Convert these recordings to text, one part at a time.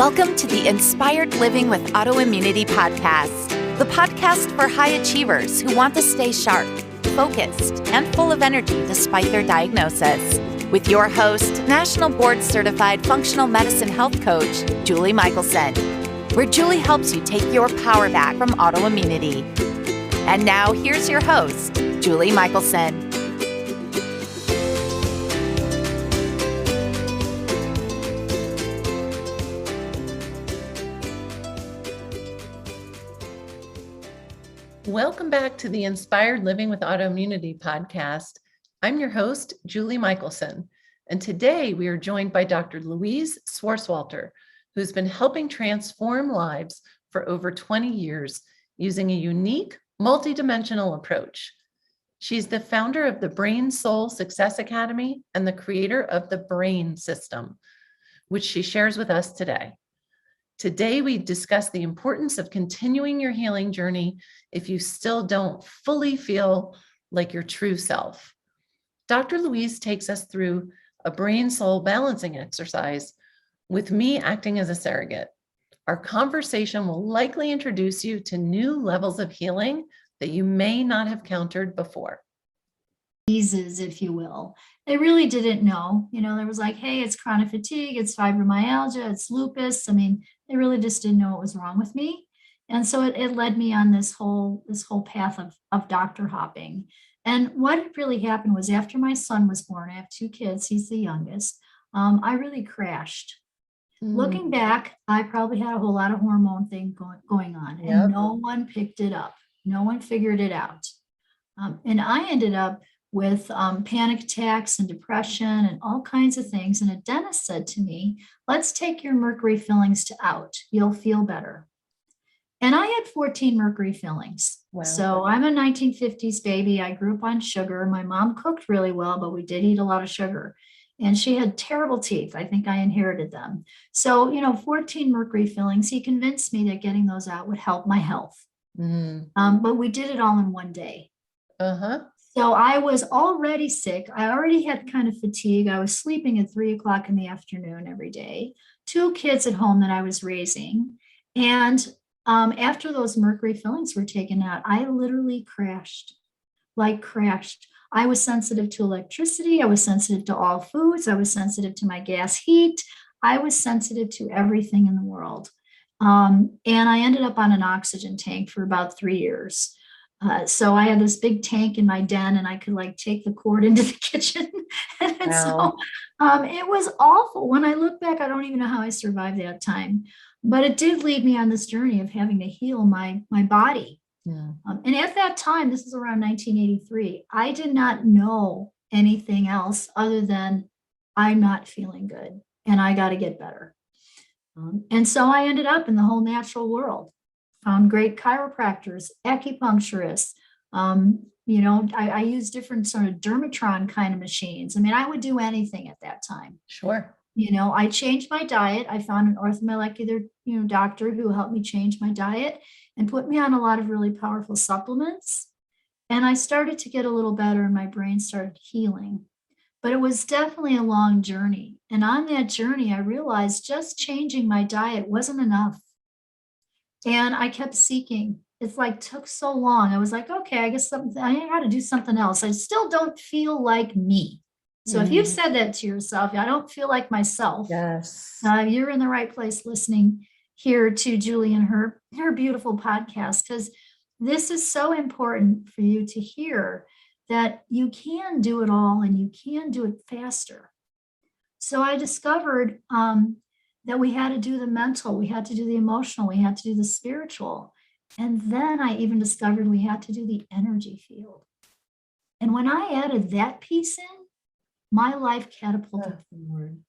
Welcome to the Inspired Living with Autoimmunity podcast, the podcast for high achievers who want to stay sharp, focused, and full of energy despite their diagnosis. With your host, National Board Certified Functional Medicine Health Coach, Julie Michelson, where Julie helps you take your power back from autoimmunity. And now here's your host, Julie Michelson. Welcome back to the Inspired Living with Autoimmunity podcast. I'm your host, Julie Michelson, and today we are joined by Dr. Louise Swartswalter, who's been helping transform lives for over 20 years using a unique, multidimensional approach. She's the founder of the Brain Soul Success Academy and the creator of the Brain System, which she shares with us today. Today, we discuss the importance of continuing your healing journey if you still don't fully feel like your true self. Dr. Louise takes us through a brain-soul balancing exercise with me acting as a surrogate. Our conversation will likely introduce you to new levels of healing that you may not have countered before. Diseases, if you will. They really didn't know. There was like, hey, it's chronic fatigue, it's fibromyalgia, it's lupus. They really just didn't know what was wrong with me. And so it led me on this whole path of doctor hopping. And what really happened was after my son was born, I have two kids, he's the youngest, I really crashed. Looking back, I probably had a whole lot of hormone thing going on, and no one picked it up. No one figured it out. And I ended up with panic attacks and depression and all kinds of things. And a dentist said to me, let's take your mercury fillings out. You'll feel better. And I had 14 mercury fillings. Wow. So I'm a 1950s baby. I grew up on sugar. My mom cooked really well, but we did eat a lot of sugar. And she had terrible teeth. I think I inherited them. So, 14 mercury fillings. He convinced me that getting those out would help my health. But we did it all in one day. So I was already sick. I already had kind of fatigue. I was sleeping at 3:00 in the afternoon every day. Two kids at home that I was raising. And after those mercury fillings were taken out, I literally crashed. I was sensitive to electricity. I was sensitive to all foods. I was sensitive to my gas heat. I was sensitive to everything in the world. And I ended up on an oxygen tank for about 3 years. So I had this big tank in my den, and I could take the cord into the kitchen. And wow. So it was awful. When I look back, I don't even know how I survived that time. But it did lead me on this journey of having to heal my body. Yeah. And at that time, this is around 1983, I did not know anything else other than I'm not feeling good and I got to get better. And so I ended up in the whole natural world. Found great chiropractors, acupuncturists. I used different sort of dermatron kind of machines. I would do anything at that time. Sure. I changed my diet. I found an orthomolecular, doctor who helped me change my diet and put me on a lot of really powerful supplements. And I started to get a little better and my brain started healing. But it was definitely a long journey. And on that journey, I realized just changing my diet wasn't enough. And I kept seeking. It's took so long. I was like, okay, I guess I got to do something else. I still don't feel like me. So if you've said that to yourself, I don't feel like myself. Yes. You're in the right place listening here to Julie and her beautiful podcast, because this is so important for you to hear that you can do it all and you can do it faster. So I discovered that we had to do the mental, we had to do the emotional, we had to do the spiritual. And then I even discovered we had to do the energy field. And when I added that piece in, my life catapulted forward.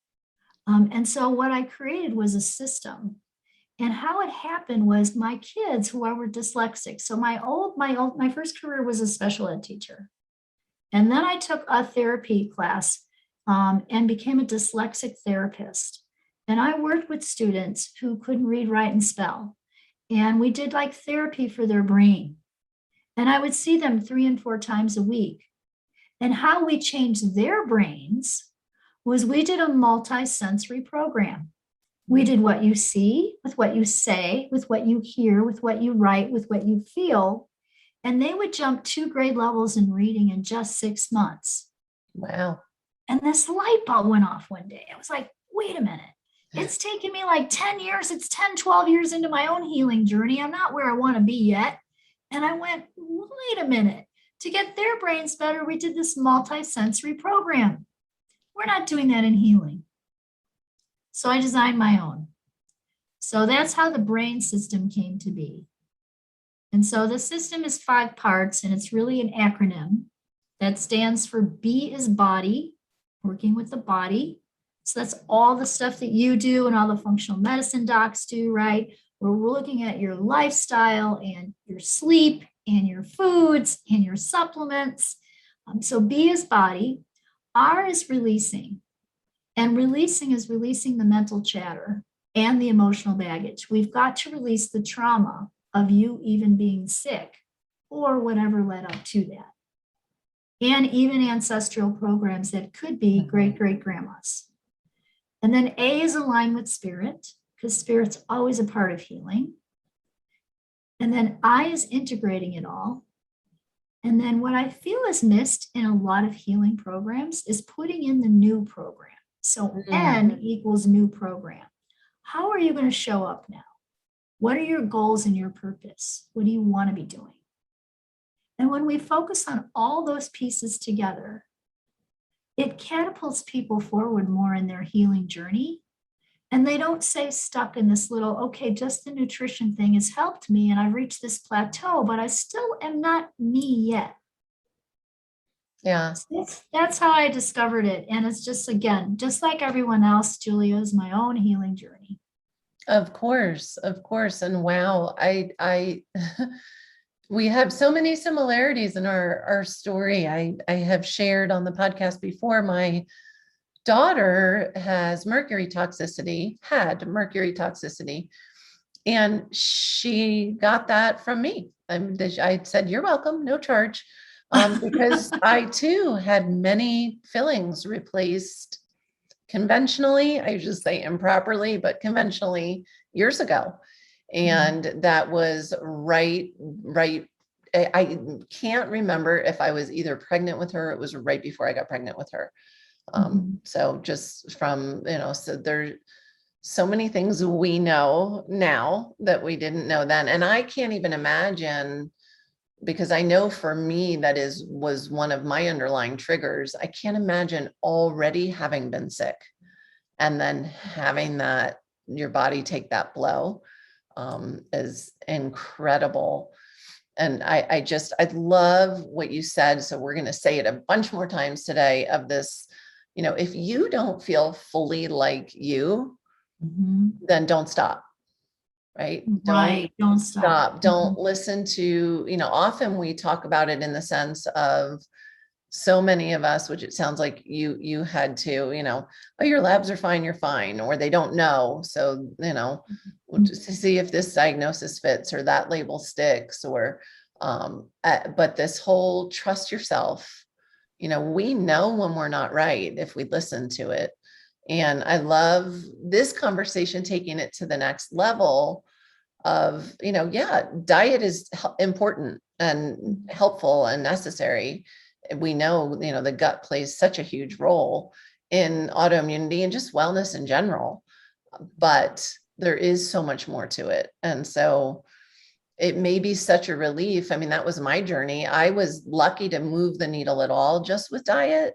And so what I created was a system. And how it happened was my kids who were dyslexic. So my first career was a special ed teacher. And then I took a therapy class and became a dyslexic therapist. And I worked with students who couldn't read, write, and spell. And we did therapy for their brain. And I would see them 3 and 4 times a week. And how we changed their brains was we did a multi-sensory program. We did what you see, with what you say, with what you hear, with what you write, with what you feel. And they would jump 2 grade levels in reading in just 6 months. Wow. And this light bulb went off one day. I was like, wait a minute. It's taken me like 10 years. It's 10, 12 years into my own healing journey. I'm not where I want to be yet. And I went, wait a minute. To get their brains better, we did this multi-sensory program. We're not doing that in healing. So I designed my own. So that's how the brain system came to be. And so the system is 5 parts, and it's really an acronym that stands for B is body, working with the body. So that's all the stuff that you do and all the functional medicine docs do, right? Where we're looking at your lifestyle and your sleep and your foods and your supplements. So B is body. R is releasing. And releasing is releasing the mental chatter and the emotional baggage. We've got to release the trauma of you even being sick or whatever led up to that. And even ancestral programs that could be great-great-grandmas. And then A is aligned with spirit, because spirit's always a part of healing. And then I is integrating it all. And then what I feel is missed in a lot of healing programs is putting in the new program. So N equals new program. How are you going to show up now? What are your goals and your purpose? What do you want to be doing? And when we focus on all those pieces together, it catapults people forward more in their healing journey. And they don't stay stuck in this little, okay, just the nutrition thing has helped me and I've reached this plateau, but I still am not me yet. Yeah. So that's how I discovered it. And it's just, again, just like everyone else, Julia, is my own healing journey. Of course. And wow, I we have so many similarities in our story. I have shared on the podcast before, my daughter had mercury toxicity, and she got that from me. I said, you're welcome, no charge. Because I too had many fillings replaced conventionally. I just say improperly, but conventionally years ago. And that was right. I can't remember if I was either pregnant with her. It was right before I got pregnant with her. So just from, so there's so many things we know now that we didn't know then. And I can't even imagine, because I know for me, was one of my underlying triggers. I can't imagine already having been sick and then having that, your body take that blow, is incredible. And I love what you said. So we're going to say it a bunch more times today of this, if you don't feel fully like you, then don't stop. Right. Don't stop. Don't listen to, often we talk about it in the sense of so many of us, which it sounds like you had to, oh, your labs are fine, you're fine, or they don't know. So, we'll just see if this diagnosis fits or that label sticks, or, but this whole trust yourself, we know when we're not right if we listen to it. And I love this conversation, taking it to the next level of, diet is important and helpful and necessary. We know, the gut plays such a huge role in autoimmunity and just wellness in general, but there is so much more to it. And so it may be such a relief. I mean, that was my journey. I was lucky to move the needle at all just with diet.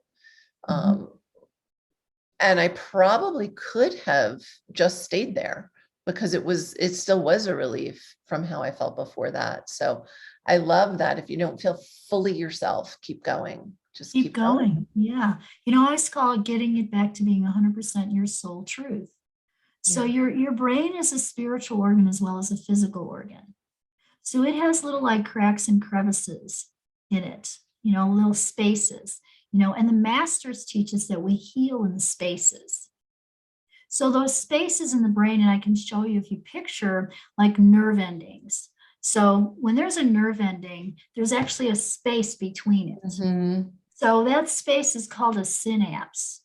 And I probably could have just stayed there because it still was a relief from how I felt before that. So I love that. If you don't feel fully yourself, keep going. Just keep going. Yeah. I always call it getting it back to being 100% your soul truth. So your brain is a spiritual organ as well as a physical organ. So it has little like cracks and crevices in it, little spaces, and the masters teach us that we heal in the spaces. So those spaces in the brain, and I can show you if you picture like nerve endings. So when there's a nerve ending, there's actually a space between it. So that space is called a synapse.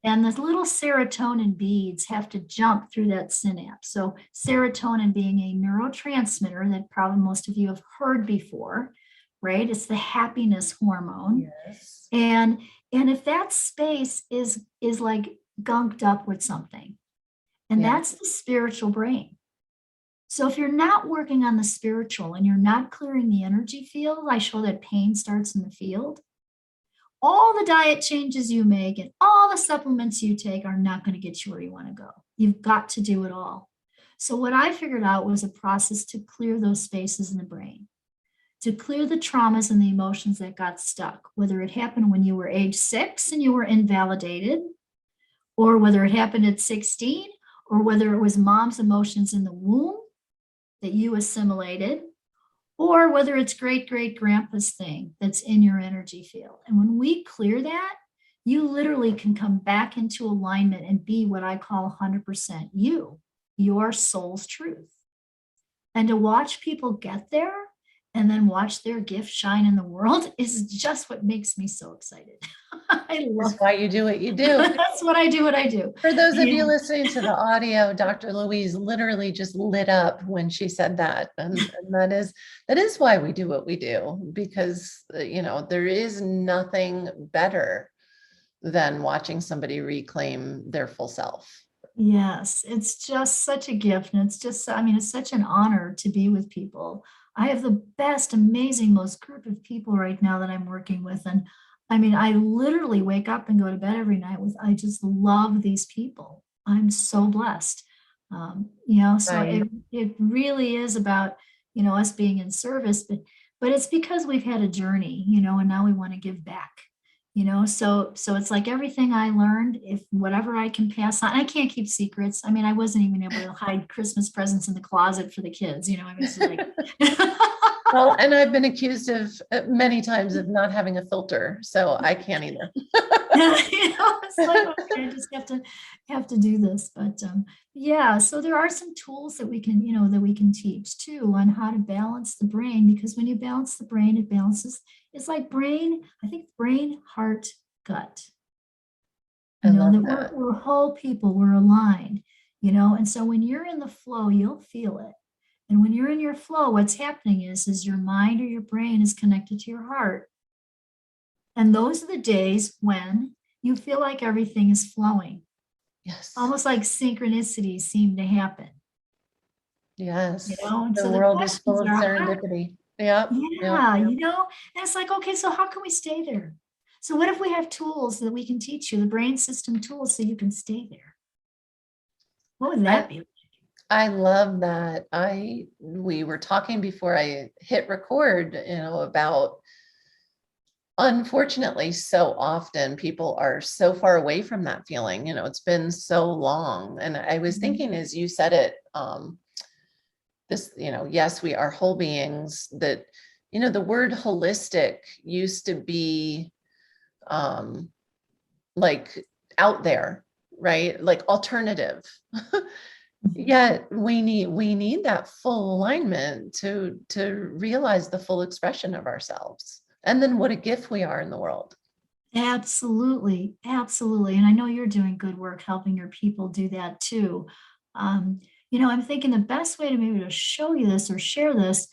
And the little serotonin beads have to jump through that synapse. So serotonin being a neurotransmitter that probably most of you have heard before, right? It's the happiness hormone. Yes. And if that space is like gunked up with something, and Yeah. that's the spiritual brain. So if you're not working on the spiritual and you're not clearing the energy field, I show that pain starts in the field. All the diet changes you make and all the supplements you take are not going to get you where you want to go. You've got to do it all. So what I figured out was a process to clear those spaces in the brain, to clear the traumas and the emotions that got stuck, whether it happened when you were age 6 and you were invalidated, or whether it happened at 16, or whether it was mom's emotions in the womb that you assimilated, or whether it's great great grandpa's thing that's in your energy field. And when we clear that, you literally can come back into alignment and be what I call 100% you, your soul's truth. And to watch people get there and then watch their gift shine in the world is just what makes me so excited. I love That's why you do what you do. That's what I do. For those of you Yeah. listening to the audio, Dr. Louise literally just lit up when she said that. And that is why we do what we do, because, there is nothing better than watching somebody reclaim their full self. Yes, it's just such a gift. And it's just, it's such an honor to be with people. I have the best, amazing, most group of people right now that I'm working with. And I literally wake up and go to bed every night with, I just love these people. I'm so blessed. So Right. it really is about, us being in service, but it's because we've had a journey, and now we want to give back. So it's like everything I learned, if whatever I can pass on, I can't keep secrets. I wasn't even able to hide Christmas presents in the closet for the kids, it's like. Well, and I've been accused of many times of not having a filter, so I can't either. It's like, okay, I just have to do this. But yeah, so there are some tools that we can teach too on how to balance the brain, because when you balance the brain, it balances. It's like I think brain, heart, gut. I love that that. we're whole people, we're aligned, and so when you're in the flow, you'll feel it. And when you're in your flow, what's happening is your mind or your brain is connected to your heart. And those are the days when you feel like everything is flowing. Yes. Almost like synchronicities seem to happen. Yes. And The so world is full of questions are, serendipity. Yep. yeah, Yep. and it's like, okay, so how can we stay there? So what if we have tools that we can teach you, the brain system tools, so you can stay there? What would that be? I love that. We were talking before I hit record, about, unfortunately, so often people are so far away from that feeling. It's been so long. And I was thinking, as you said it, yes, we are whole beings. That, the word holistic used to be like out there, right? Like alternative. Yet we need that full alignment to realize the full expression of ourselves, and then what a gift we are in the world. Absolutely. And I know you're doing good work helping your people do that too. I'm thinking the best way to maybe to show you this or share this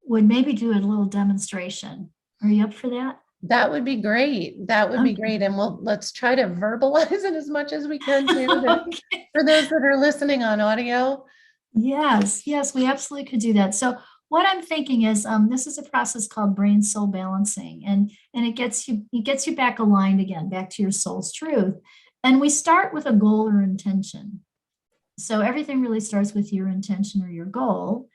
would maybe do a little demonstration. Are you up for that? That would be great. That would be great. And let's try to verbalize it as much as we can too. Okay. For those that are listening on audio. Yes, we absolutely could do that. So what I'm thinking is, this is a process called brain soul balancing, and it gets you back aligned again, back to your soul's truth. And we start with a goal or intention. So everything really starts with your intention or your goal.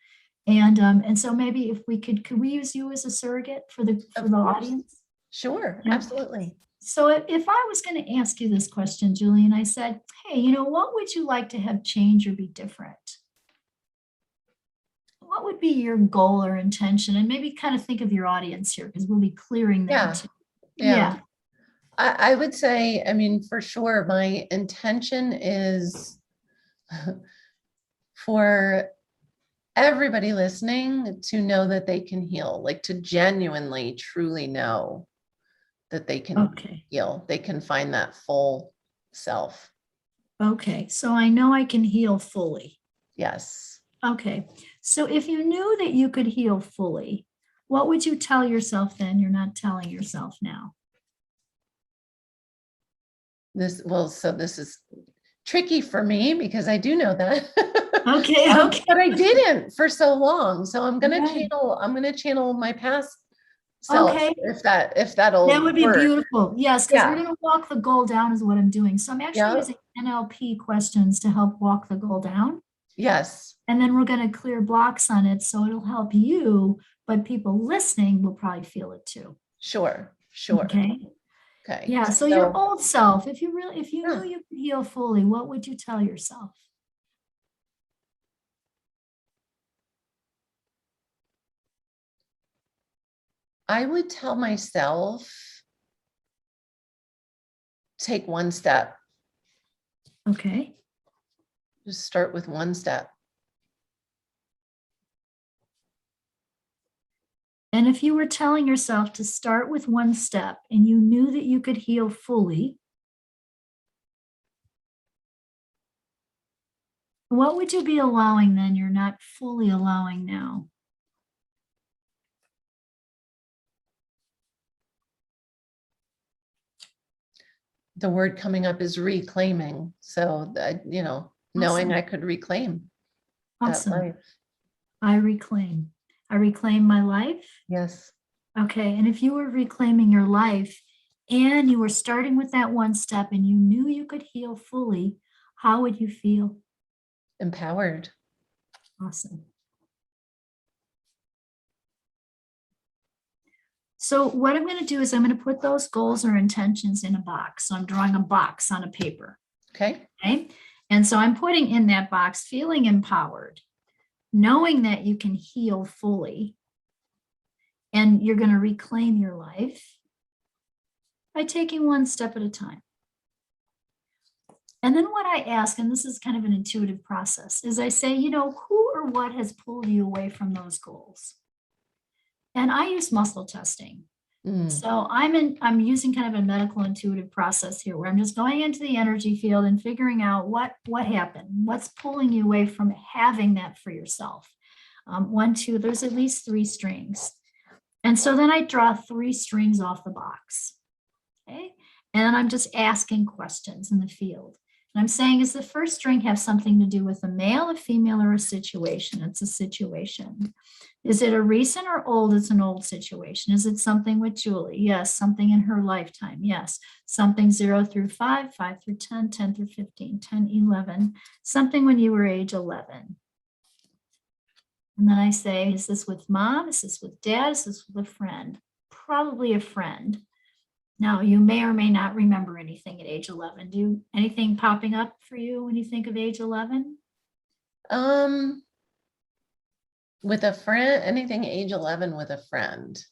And so maybe if could we use you as a surrogate for the audience? Sure, Yeah. absolutely. So if I was going to ask you this question, Julie, and I said, hey, what would you like to have change or be different? What would be your goal or intention? And maybe kind of think of your audience here, because we'll be clearing that too. Yeah. I would say, for sure, my intention is for everybody listening to know that they can heal, like to genuinely, truly know that they can heal. They can find that full self. Okay. So I know I can heal fully. Yes. Okay. So if you knew that you could heal fully, what would you tell yourself then you're not telling yourself now? So this is tricky for me because I do know that. Okay. Okay. But I didn't for so long. So I'm gonna Right. channel my past self Okay. if that'll That would be work. beautiful. Yes, because we're Yeah. going to walk the goal down is what I'm doing. So I'm actually Yeah. using NLP questions to help walk the goal down. Yes. And then we're going to clear blocks on it. So it'll help you, but people listening will probably feel it too. Sure. Sure. Okay. Okay. Yeah. So your old self, if you knew you could heal fully, what would you tell yourself? I would tell myself, take one step. Okay. Just start with one step. And if you were telling yourself to start with one step and you knew that you could heal fully, what would you be allowing then you're not fully allowing now? The word coming up is reclaiming. So that, knowing Awesome. I could reclaim that Awesome. life. I reclaim my life. Yes. Okay. And if you were reclaiming your life and you were starting with that one step and you knew you could heal fully, how would you feel? Empowered. Awesome. So what I'm going to do is I'm going to put those goals or intentions in a box. So I'm drawing a box on a paper. Okay. Okay. And so I'm putting in that box, feeling empowered, knowing that you can heal fully, and you're going to reclaim your life by taking one step at a time. And then what I ask, and this is kind of an intuitive process, is I say, who or what has pulled you away from those goals? And I use muscle testing. So I'm using kind of a medical intuitive process here where I'm just going into the energy field and figuring out what happened, what's pulling you away from having that for yourself. 1, 2, there's at least 3 strings. And so then I draw 3 strings off the box. Okay. And I'm just asking questions in the field. And I'm saying, does the first string have something to do with a male, a female, or a situation? It's a situation. Is it a recent or old? It's an old situation. Is it something with Julie? Yes. Something in her lifetime? Yes. Something 0 through 5, 5 through 10, 10 through 15, 10, 11. Something when you were age 11. And then I say, is this with mom? Is this with dad? Is this with a friend? Probably a friend. Now, you may or may not remember anything at age 11. Do anything popping up for you when you think of age 11? With a friend, anything age 11 with a friend.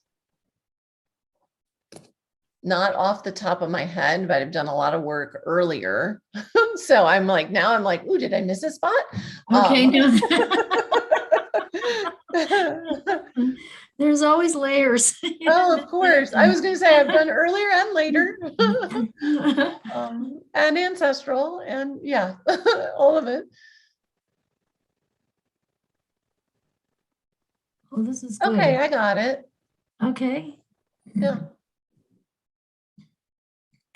Not off the top of my head, but I've done a lot of work earlier. So I'm like, ooh, did I miss a spot? Okay. There's always layers. Oh, of course. I was going to say I've done earlier and later, and ancestral, and yeah, all of it. Oh, this is good. Okay, I got it. Okay. Yeah.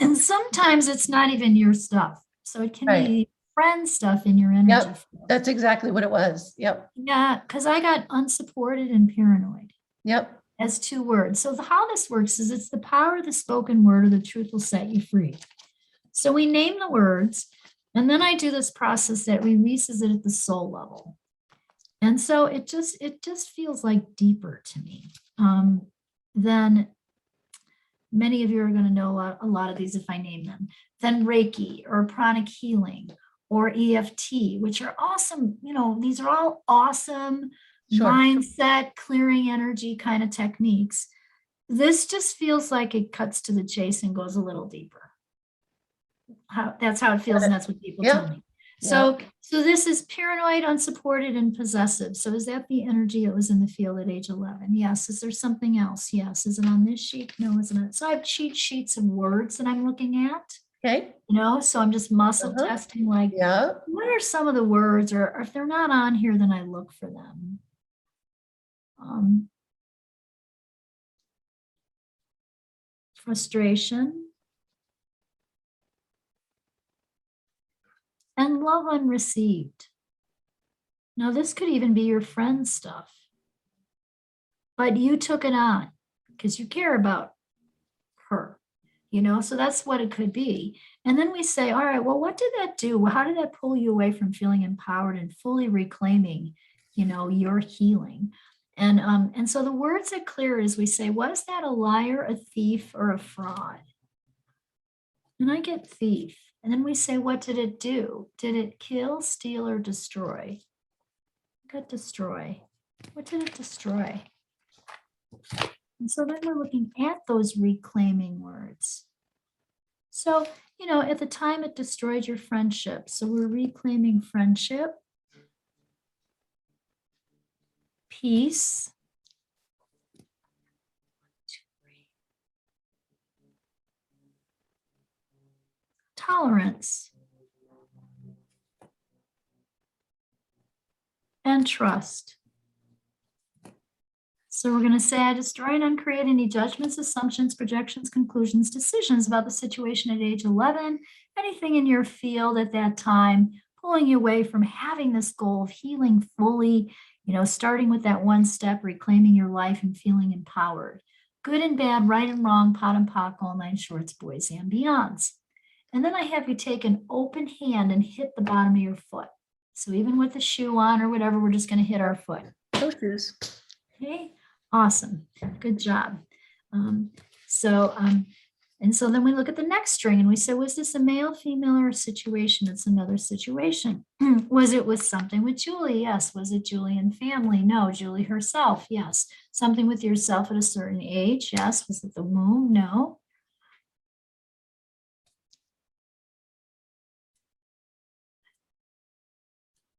And sometimes it's not even your stuff. So it can be friend stuff in your energy. Yep, that's exactly what it was. Yep. Yeah, because I got unsupported and paranoid. Yep. As 2 words. So how this works is it's the power of the spoken word, or the truth will set you free. So we name the words, and then I do this process that releases it at the soul level. And so it just feels like deeper to me than many of you are going to know a lot of these if I name them, than Reiki or pranic healing or EFT, which are awesome. These are all awesome mindset, clearing energy kind of techniques. This just feels like it cuts to the chase and goes a little deeper. That's how it feels, and that's what people tell me. So this is paranoid, unsupported, and possessive. So is that the energy that was in the field at age 11? Yes. Is there something else? Yes. Is it on this sheet? No, isn't it? So I have cheat sheets of words that I'm looking at. Okay. So I'm just muscle Uh-huh. testing, like, Yeah. what are some of the words, or if they're not on here, then I look for them. Frustration and love unreceived. Now, this could even be your friend's stuff, but you took it on because you care about her, so that's what it could be. And then we say, all right, well, what did that do? How did that pull you away from feeling empowered and fully reclaiming, your healing? And so the words that clear is we say, was that a liar, a thief, or a fraud? And I get thief. And then we say, what did it do? Did it kill, steal, or destroy? I got destroy. What did it destroy? And so then we're looking at those reclaiming words. So, at the time it destroyed your friendship. So we're reclaiming friendship, peace, tolerance, and trust. So we're going to say, I destroy and uncreate any judgments, assumptions, projections, conclusions, decisions about the situation at age 11, anything in your field at that time, pulling you away from having this goal of healing fully, starting with that one step, reclaiming your life and feeling empowered. Good and bad, right and wrong, pot and pock, all nine shorts, boys and beyonds. And then I have you take an open hand and hit the bottom of your foot. So even with the shoe on or whatever, we're just going to hit our foot. No shoes. Okay, awesome. Good job. And so then we look at the next string and we say, was this a male, female, or a situation? It's another situation. Was it with something with Julie? Yes. Was it Julie and family? No. Julie herself? Yes. Something with yourself at a certain age? Yes. Was it the womb? No.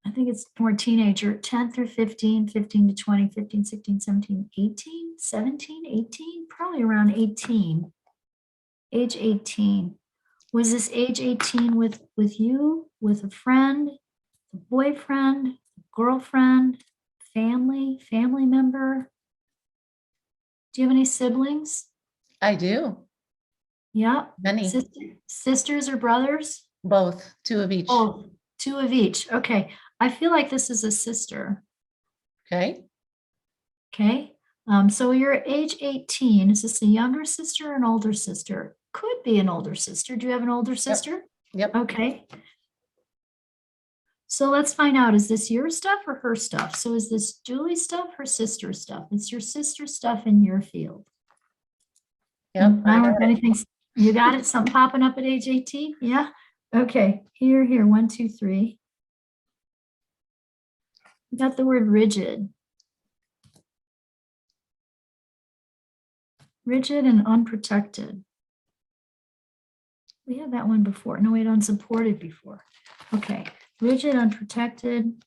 I think it's more teenager, 10 through 15, 15 to 20, 15, 16, 17, 18, 17, 18, probably around 18. Age 18. Was this age 18 with you, with a friend, a boyfriend, girlfriend, family member? Do you have any siblings? I do. Yeah. Many. Sisters or brothers? Both. Two of each. Oh, two of each. Okay. I feel like this is a sister. Okay. Okay. So you're age 18. Is this a younger sister or an older sister? Could be an older sister. Do you have an older sister? Yep. Okay. So let's find out, is this your stuff or her stuff? So is this Julie's stuff, her sister's stuff? It's your sister's stuff in your field. Yep. I don't know if anything's, you got it? Something popping up at age 18? Yeah. Okay. Here. 1, 2, 3. We got the word rigid. Rigid and unprotected. We had that one before. No, we had unsupported before. Okay. Rigid, unprotected.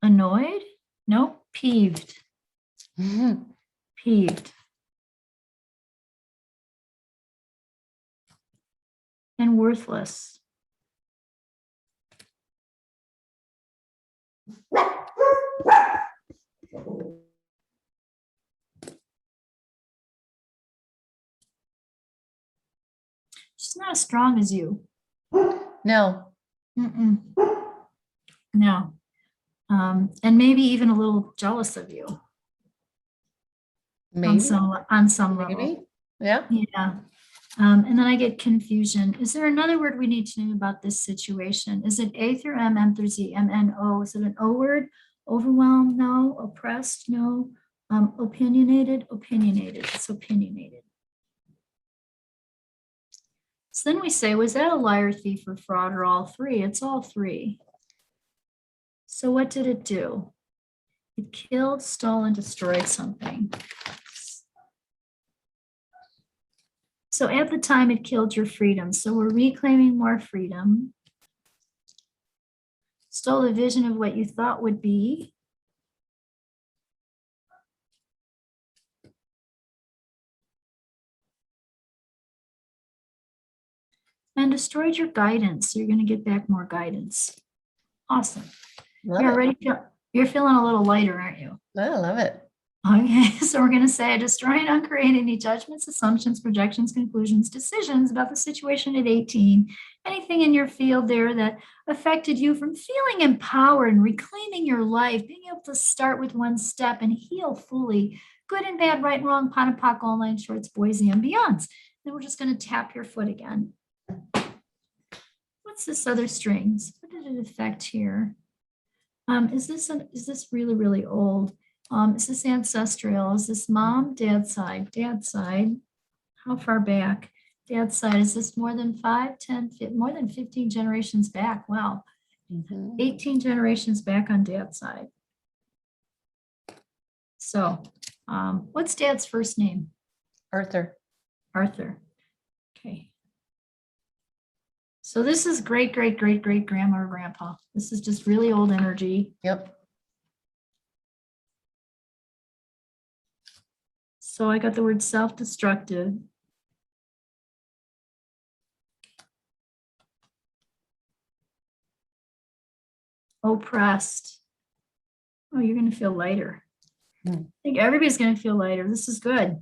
Annoyed? No, peeved. Mm-hmm. Peeved. And worthless. She's not as strong as you. No. Mm-mm. No. And maybe even a little jealous of you. Maybe. On some Maybe. level. Yeah. Yeah. And then I get confusion. Is there another word we need to know about this situation? Is it A through M, M through Z, M, N, O? Is it an O word? Overwhelmed? No. Oppressed? No. Opinionated? Opinionated. It's opinionated. So then we say, was that a liar, thief, or fraud, or all three? It's all three. So what did it do? It killed, stole, and destroyed something. So at the time, it killed your freedom. So we're reclaiming more freedom. Stole the vision of what you thought would be. and destroyed your guidance. So you're going to get back more guidance. Awesome. Love You're it. already you're feeling a little lighter, aren't you? I love it. Okay, so we're going to say destroy and uncreate any judgments, assumptions, projections, conclusions, decisions about the situation at 18. Anything in your field there that affected you from feeling empowered and reclaiming your life, being able to start with one step and heal fully, good and bad, right and wrong, pot and pock, all nine shorts, boys and beyonds. Then we're just going to tap your foot again. What's this other strings? What did it affect here? Is this really, really old? Is this ancestral? Is this mom, dad's side? Dad's side. How far back? Dad's side. Is this more than 5, 10, more than 15 generations back? Wow. 18 generations back on dad's side. So what's dad's first name? Arthur. Arthur. Okay. So this is great, great, great, great grandma or grandpa. This is just really old energy. Yep. So I got the word self-destructive. Oppressed. Oh, you're going to feel lighter. I think everybody's going to feel lighter. This is good.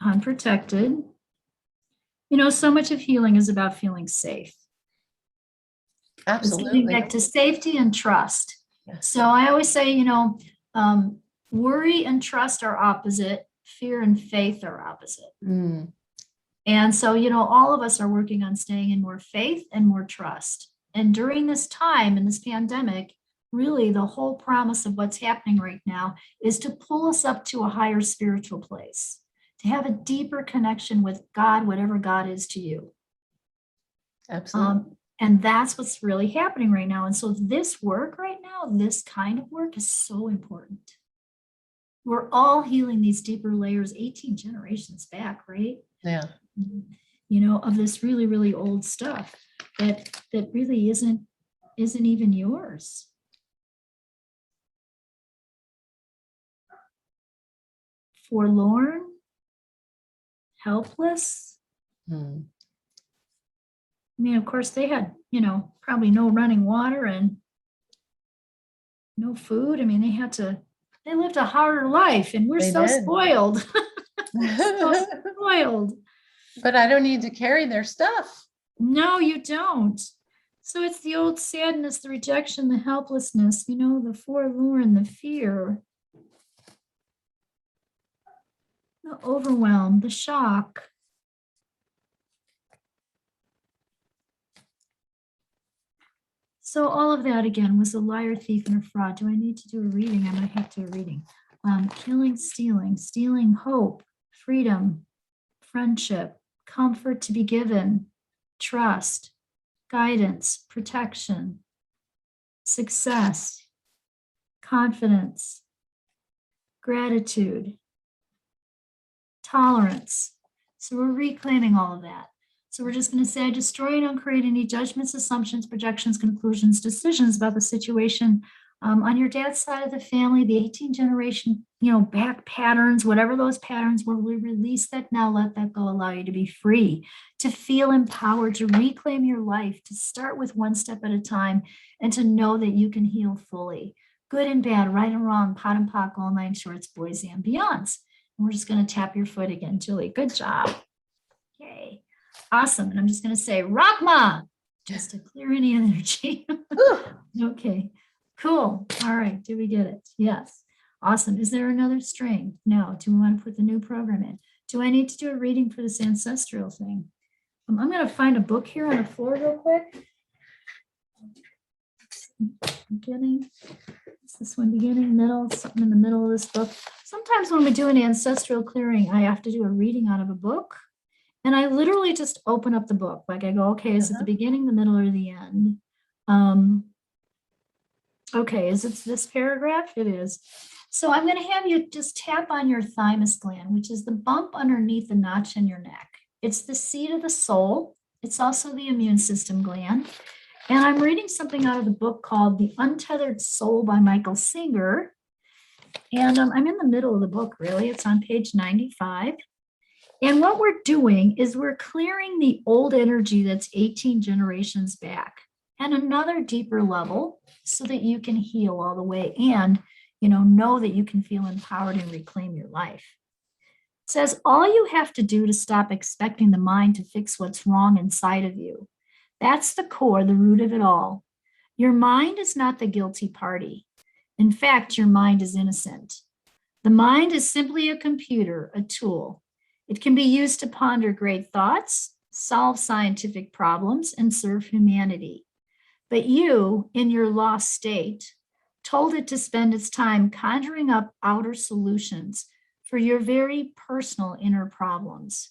Unprotected. You know, so much of healing is about feeling safe. Absolutely. It's getting back to safety and trust. Yes. So I always say, you know, worry and trust are opposite. Fear and faith are opposite. And so, you know, all of us are working on staying in more faith and more trust. And during this time in this pandemic, really the whole promise of what's happening right now is to pull us up to a higher spiritual place, to have a deeper connection with God, whatever God is to you. Absolutely. And that's what's really happening right now. And so this work right now, this kind of work is so important. We're all healing these deeper layers 18 generations back, right? Yeah. You know, of this really, really old stuff that really isn't even yours. Forlorn, helpless. Mm. I mean, of course, they had, you know, probably no running water and no food. I mean, they lived a harder life, and we're They so did. spoiled. So spoiled. But I don't need to carry their stuff. No, you don't. So it's the old sadness, the rejection, the helplessness, you know, the forlorn, the fear, the overwhelm, the shock. So all of that, again, was a liar, thief, and a fraud. Do I need to do a reading? I might have to do a reading. Killing, stealing hope, freedom, friendship, comfort to be given, trust, guidance, protection, success, confidence, gratitude, tolerance. So we're reclaiming all of that. So we're just going to say, destroy and uncreate any judgments, assumptions, projections, conclusions, decisions about the situation on your dad's side of the family, the 18 generation, you know, back patterns, whatever those patterns were, we release that now, let that go, allow you to be free, to feel empowered, to reclaim your life, to start with one step at a time, and to know that you can heal fully. Good and bad, right and wrong, pot and pock, all nine shorts, boys and beyonds. And we're just going to tap your foot again, Julie. Good job. Okay. Awesome. And I'm just going to say, Rachma, just to clear any energy. Okay, cool. All right. Did we get it? Yes. Awesome. Is there another string? No. Do we want to put the new program in? Do I need to do a reading for this ancestral thing? I'm going to find a book here on the floor real quick. Beginning. Is this one beginning, middle, something in the middle of this book? Sometimes when we do an ancestral clearing, I have to do a reading out of a book. And I literally just open up the book. Like I go, okay, is it the beginning, the middle, or the end? Okay, is it this paragraph? It is. So I'm going to have you just tap on your thymus gland, which is the bump underneath the notch in your neck. It's the seat of the soul. It's also the immune system gland. And I'm reading something out of the book called The Untethered Soul by Michael Singer. And I'm in the middle of the book, really. It's on page 95. And what we're doing is we're clearing the old energy that's 18 generations back and another deeper level so that you can heal all the way and, know that you can feel empowered and reclaim your life. It says all you have to do to stop expecting the mind to fix what's wrong inside of you. That's the core, the root of it all. Your mind is not the guilty party. In fact, your mind is innocent. The mind is simply a computer, a tool. It can be used to ponder great thoughts, solve scientific problems, and serve humanity. But you, in your lost state, told it to spend its time conjuring up outer solutions for your very personal inner problems.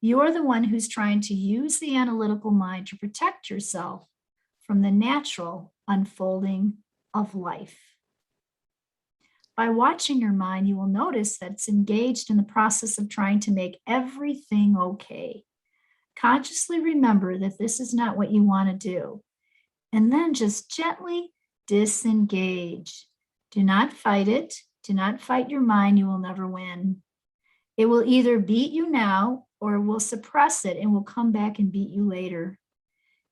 You're the one who's trying to use the analytical mind to protect yourself from the natural unfolding of life. By watching your mind, you will notice that it's engaged in the process of trying to make everything okay. Consciously remember that this is not what you want to do. And then just gently disengage. Do not fight it. Do not fight your mind. You will never win. It will either beat you now or it will suppress it and will come back and beat you later.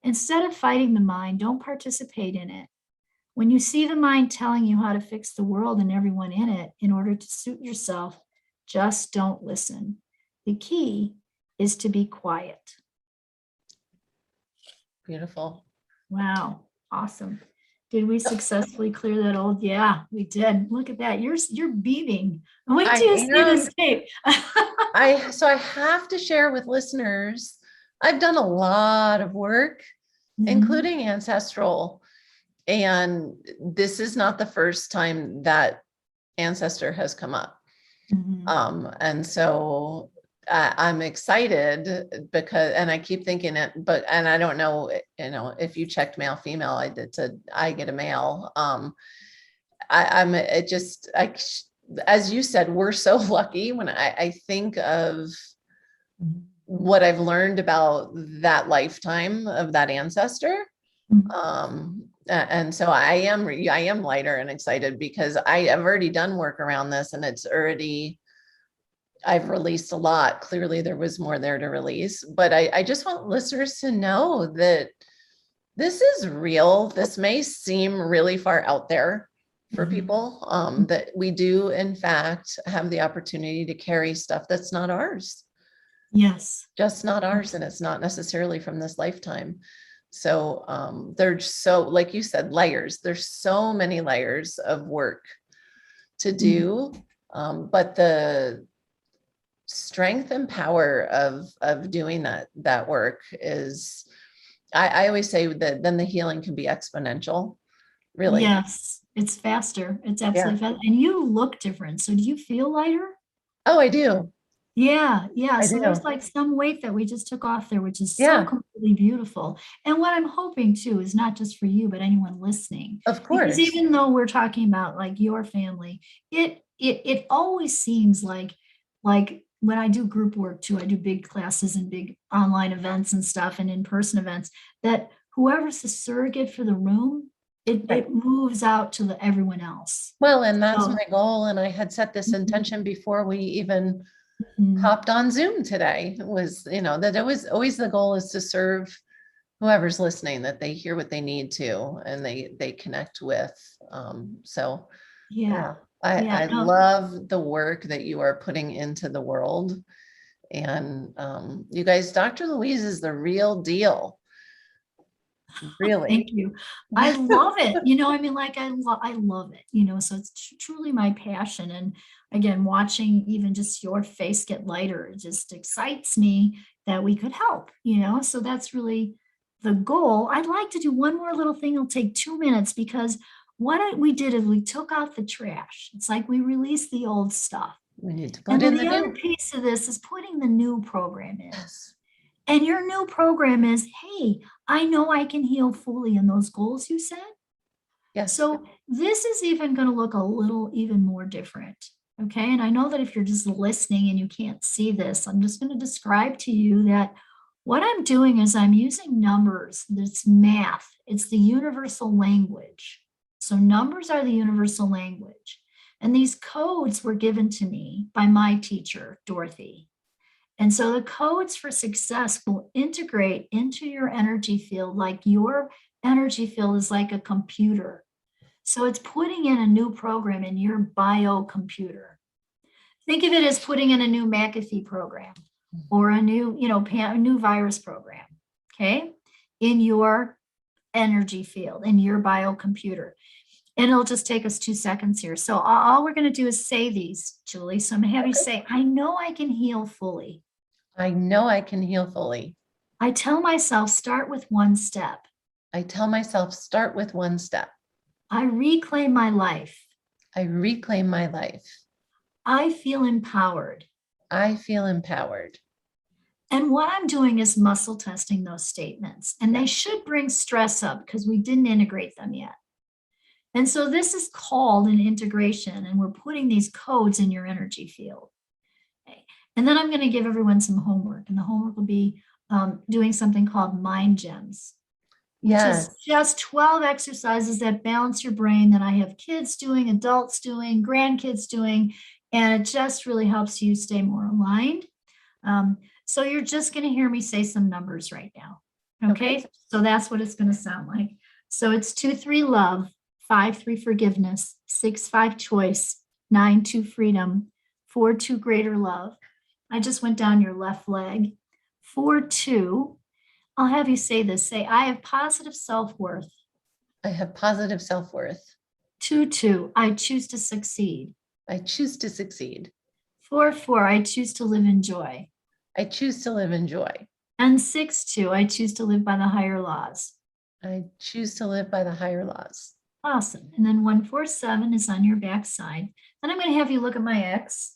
Instead of fighting the mind, don't participate in it. When you see the mind telling you how to fix the world and everyone in it in order to suit yourself, just don't listen. The key is to be quiet. Beautiful. Wow. Awesome. Did we successfully clear that old? Yeah, we did. Look at that. You're beaming. Wait till you see this tape. So I have to share with listeners, I've done a lot of work, including ancestral. And this is not the first time that ancestor has come up. And so I'm excited because, and I keep thinking it, and I don't know, if you checked male, female, I get a male. As you said, we're so lucky when I think of what I've learned about that lifetime of that ancestor. And so I am lighter and excited because I have already done work around this and I've released a lot. Clearly there was more there to release, but I just want listeners to know that this is real. This may seem really far out there for people, that we do in fact have the opportunity to carry stuff that's not ours. Yes. Just not ours. And it's not necessarily from this lifetime. So there's so, like you said, layers. There's so many layers of work to do, but the strength and power of doing that work is, I always say that then the healing can be exponential. Really. Yes, it's faster. It's absolutely fast. And you look different. So do you feel lighter? Oh, I do. Yeah. So do. there's like some weight that we just took off there, which is so completely beautiful. And what I'm hoping too is not just for you, but anyone listening. Of course. Because even though we're talking about like your family, it always seems like when I do group work too, I do big classes and big online events and stuff and in-person events, that whoever's the surrogate for the room, it moves out to everyone else. Well, and that's my goal. And I had set this intention before we even hopped on Zoom today, was, that it was always the goal is to serve whoever's listening, that they hear what they need to, and they connect with. I love the work that you are putting into the world. And you guys, Dr. Louise is the real deal. Really. Thank you. I love it. I love it, so it's truly my passion. And again, watching even just your face get lighter, it just excites me that we could help, so that's really the goal. I'd like to do one more little thing. It'll take 2 minutes because what we did is we took out the trash. It's like we released the old stuff. We need to put in the other new piece of this is putting the new program in. Yes. And your new program is, hey, I know I can heal fully in those goals you said. Yes. So this is even going to look a little even more different. Okay. And I know that if you're just listening and you can't see this, I'm just going to describe to you that what I'm doing is I'm using numbers. It's math. It's the universal language. So numbers are the universal language. And these codes were given to me by my teacher, Dorothy. And so the codes for success will integrate into your energy field, like your energy field is like a computer. So it's putting in a new program in your biocomputer. Think of it as putting in a new McAfee program or a new, a new virus program, okay, in your energy field, in your biocomputer. And it'll just take us 2 seconds here. So all we're going to do is say these, Julie. So I'm going to have you say, I know I can heal fully. I know I can heal fully. I tell myself, start with one step. I tell myself, start with one step. I reclaim my life. I reclaim my life. I feel empowered. I feel empowered. And what I'm doing is muscle testing those statements. And they should bring stress up because we didn't integrate them yet. And so this is called an integration, and we're putting these codes in your energy field. Okay. And then I'm going to give everyone some homework, and the homework will be doing something called Mind Gems, which is just 12 exercises that balance your brain that I have kids doing, adults doing, grandkids doing, and it just really helps you stay more aligned. So you're just going to hear me say some numbers right now. Okay. So that's what it's going to sound like. So it's 2, 3 love, 5, 3 forgiveness, 6, 5 choice, 9, 2 freedom, 4, 2 greater love. I just went down your left leg. 4, 2. I'll have you say this. Say, I have positive self-worth. I have positive self-worth. 2, 2. I choose to succeed. I choose to succeed. 4, 4. I choose to live in joy. I choose to live in joy. And 6, 2. I choose to live by the higher laws. I choose to live by the higher laws. Awesome. And then 1, 4, 7 is on your back side. Then I'm going to have you look at my X.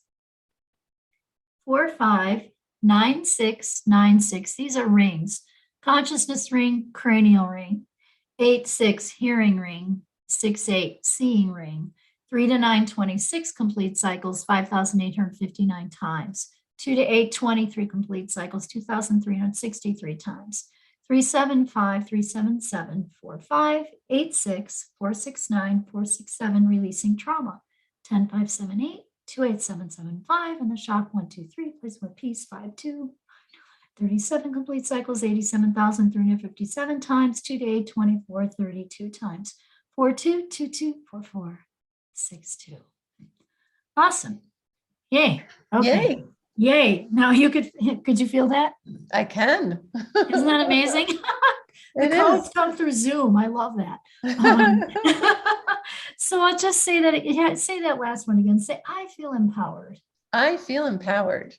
4, 5, 9, 6, 9, 6. These are rings. Consciousness ring, cranial ring. 8, 6, hearing ring. 6, 8, seeing ring. 3 to 9, 26 complete cycles, 5,859 times. 2 to 8, 23 complete cycles, 2,363 times. 3, 7, 5, 3, 7, 7, 4, 5, 8, 6, 4, 6, 9, 4, 6, 7, releasing trauma. 10, 5, 7, 8, 2, 8, 7, 7, 5, and the shock 1, 2, 3, place more peace, 5, 2, 37 complete cycles, 87,357 times, 2 to 8, 24, 32 times. 4, 2, 2, 2, 4, 4, 6, 2. Awesome. Yay. Okay. Yay. Yay. Now you could you feel that? I can. Isn't that amazing? The codes come through Zoom. I love that. So I'll just say that, say that last one again. Say, I feel empowered. I feel empowered.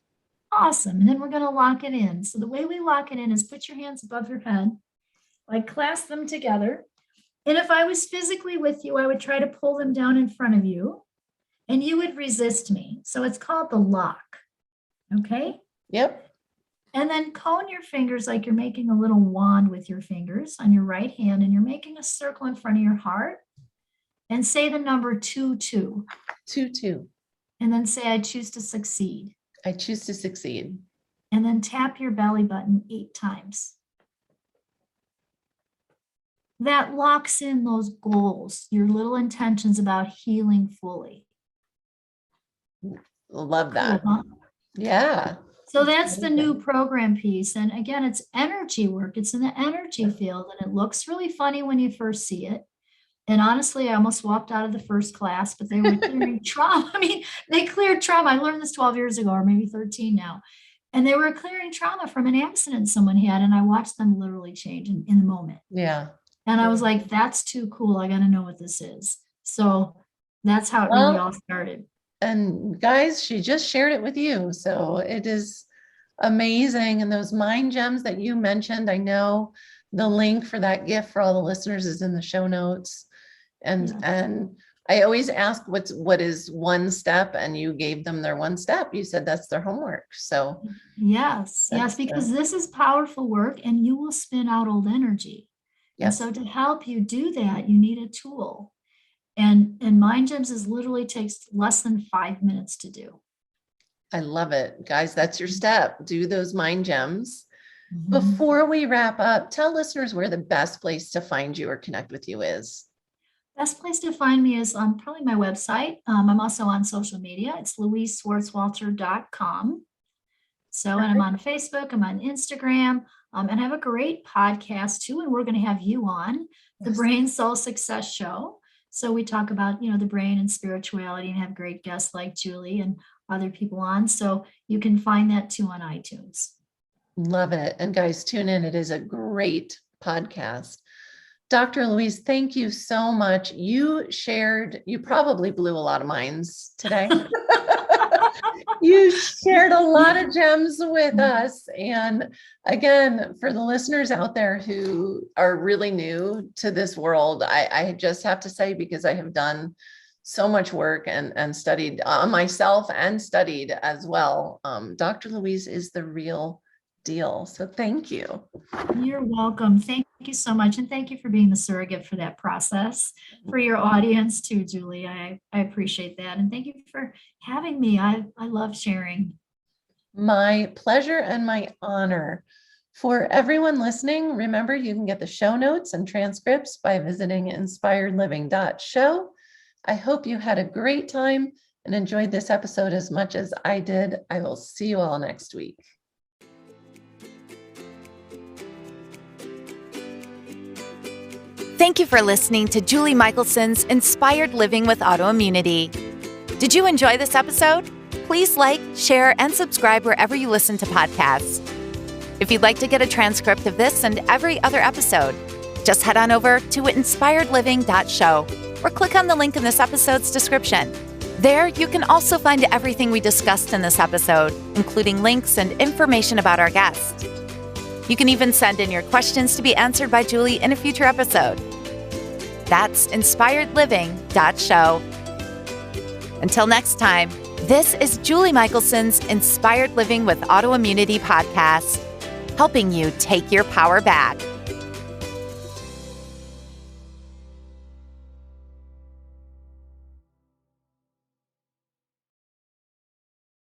Awesome. And then we're going to lock it in. So the way we lock it in is put your hands above your head, like clasp them together. And if I was physically with you, I would try to pull them down in front of you and you would resist me. So it's called the lock. Okay. Yep. And then cone your fingers like you're making a little wand with your fingers on your right hand, and you're making a circle in front of your heart, and say the number 2, 2. 2, 2. And then say, I choose to succeed. I choose to succeed. And then tap your belly button 8 times. That locks in those goals, your little intentions about healing fully. Love that. Cool, huh? Yeah. So that's the new program piece. And again, it's energy work. It's in the energy field, and it looks really funny when you first see it. And honestly, I almost walked out of the first class, but they were clearing trauma. I mean, they cleared trauma. I learned this 12 years ago, or maybe 13 now. And they were clearing trauma from an accident someone had. And I watched them literally change in the moment. Yeah. And I was like, that's too cool. I got to know what this is. So that's how it really all started. And guys, she just shared it with you. So it is amazing. And those mind gems that you mentioned, I know the link for that gift for all the listeners is in the show notes. And I always ask what is one step, and you gave them their one step. You said that's their homework. So yes, because this is powerful work, and you will spin out old energy. Yes. And so to help you do that, you need a tool. And Mind Gems literally takes less than 5 minutes to do. I love it. Guys, that's your step. Do those mind gems. Mm-hmm. Before we wrap up, tell listeners where the best place to find you or connect with you is. Best place to find me is on probably my website. I'm also on social media. It's louiseswartswalter.com. So, and I'm on Facebook, I'm on Instagram, and I have a great podcast too. And we're going to have you on the Brain Soul Success Show. So we talk about, the brain and spirituality and have great guests like Julie and other people on. So you can find that too on iTunes. Love it. And guys, tune in. It is a great podcast. Dr. Louise, thank you so much. You probably blew a lot of minds today. You shared a lot of gems with us. And again, for the listeners out there who are really new to this world, I just have to say, because I have done so much work and studied on myself and studied as well, Dr. Louise is the real deal. So thank you. You're welcome. Thank you so much. And thank you for being the surrogate for that process for your audience too, Julie. I appreciate that. And thank you for having me. I love sharing. My pleasure and my honor. For everyone listening, remember you can get the show notes and transcripts by visiting inspiredliving.show. I hope you had a great time and enjoyed this episode as much as I did. I will see you all next week. Thank you for listening to Julie Michelson's Inspired Living with Autoimmunity. Did you enjoy this episode? Please like, share, and subscribe wherever you listen to podcasts. If you'd like to get a transcript of this and every other episode, just head on over to inspiredliving.show or click on the link in this episode's description. There, you can also find everything we discussed in this episode, including links and information about our guest. You can even send in your questions to be answered by Julie in a future episode. That's inspiredliving.show. Until next time, this is Julie Michelson's Inspired Living with Autoimmunity podcast, helping you take your power back.